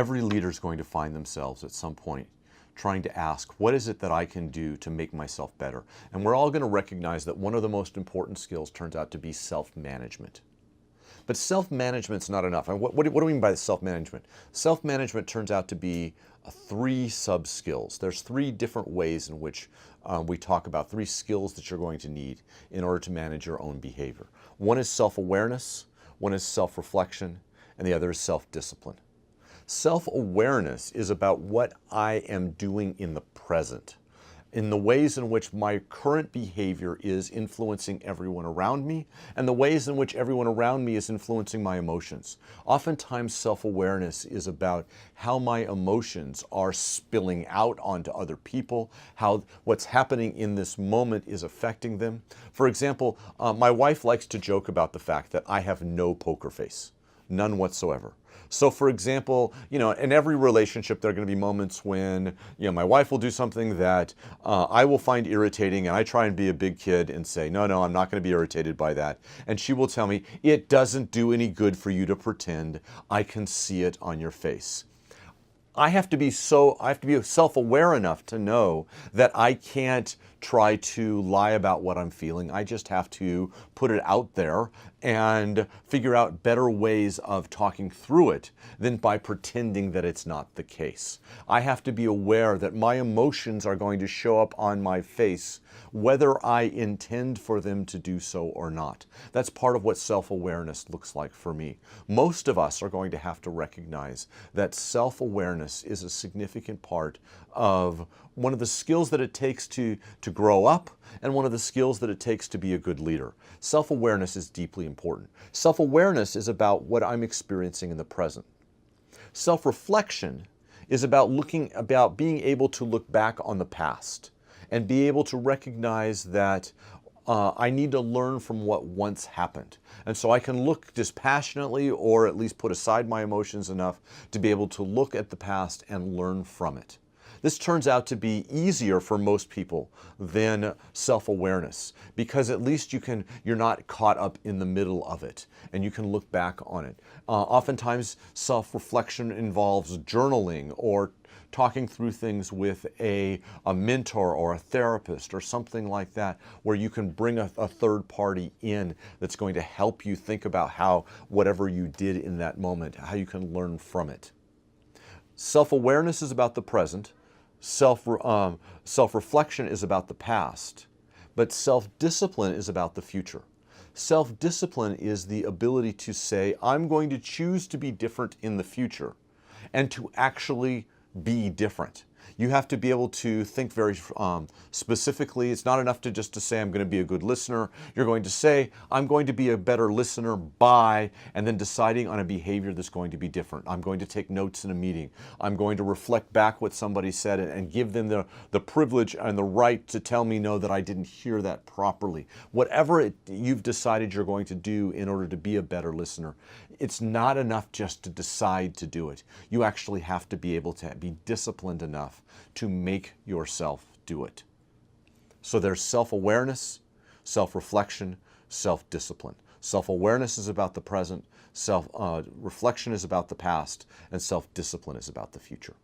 Every leader is going to find themselves at some point trying to ask, what is it that I can do to make myself better? And we're all going to recognize that one of the most important skills turns out to be self-management. But self-management's not enough. And what do we mean by self-management? Self-management turns out to be three sub-skills. There's three different ways in which we talk about three skills that you're going to need in order to manage your own behavior. One is self-awareness, one is self-reflection, and the other is self-discipline. Self-awareness is about what I am doing in the present, in the ways in which my current behavior is influencing everyone around me, and the ways in which everyone around me is influencing my emotions. Oftentimes, self-awareness is about how my emotions are spilling out onto other people, how what's happening in this moment is affecting them. For example, my wife likes to joke about the fact that I have no poker face, none whatsoever. So for example, in every relationship, there are going to be moments when, my wife will do something that I will find irritating, and I try and be a big kid and say, no, I'm not going to be irritated by that. And she will tell me, it doesn't do any good for you to pretend. I can see it on your face. I have to be self-aware enough to know that I can't try to lie about what I'm feeling. I just have to put it out there and figure out better ways of talking through it than by pretending that it's not the case. I have to be aware that my emotions are going to show up on my face whether I intend for them to do so or not. That's part of what self-awareness looks like for me. Most of us are going to have to recognize that self-awareness is a significant part of one of the skills that it takes to grow up and one of the skills that it takes to be a good leader. Self-awareness is deeply important. Self-awareness is about what I'm experiencing in the present. Self-reflection is about being able to look back on the past and be able to recognize that I need to learn from what once happened. And so I can look dispassionately, or at least put aside my emotions enough to be able to look at the past and learn from it. This turns out to be easier for most people than self-awareness, because at least you're not caught up in the middle of it and you can look back on it. Oftentimes self-reflection involves journaling or talking through things with a mentor or a therapist or something like that, where you can bring a third party in that's going to help you think about how whatever you did in that moment, how you can learn from it. Self-awareness is about the present. Self-reflection is about the past, but self-discipline is about the future. Self-discipline is the ability to say, I'm going to choose to be different in the future, and to actually be different. You have to be able to think very specifically. It's not enough to say, I'm going to be a good listener. You're going to say, I'm going to be a better listener by, and then deciding on a behavior that's going to be different. I'm going to take notes in a meeting. I'm going to reflect back what somebody said and give them the privilege and the right to tell me, no, that I didn't hear that properly. Whatever you've decided you're going to do in order to be a better listener, it's not enough just to decide to do it. You actually have to be able to be disciplined enough to make yourself do it. So there's self-awareness, self-reflection, self-discipline. Self-awareness is about the present, self-reflection is about the past, and self-discipline is about the future.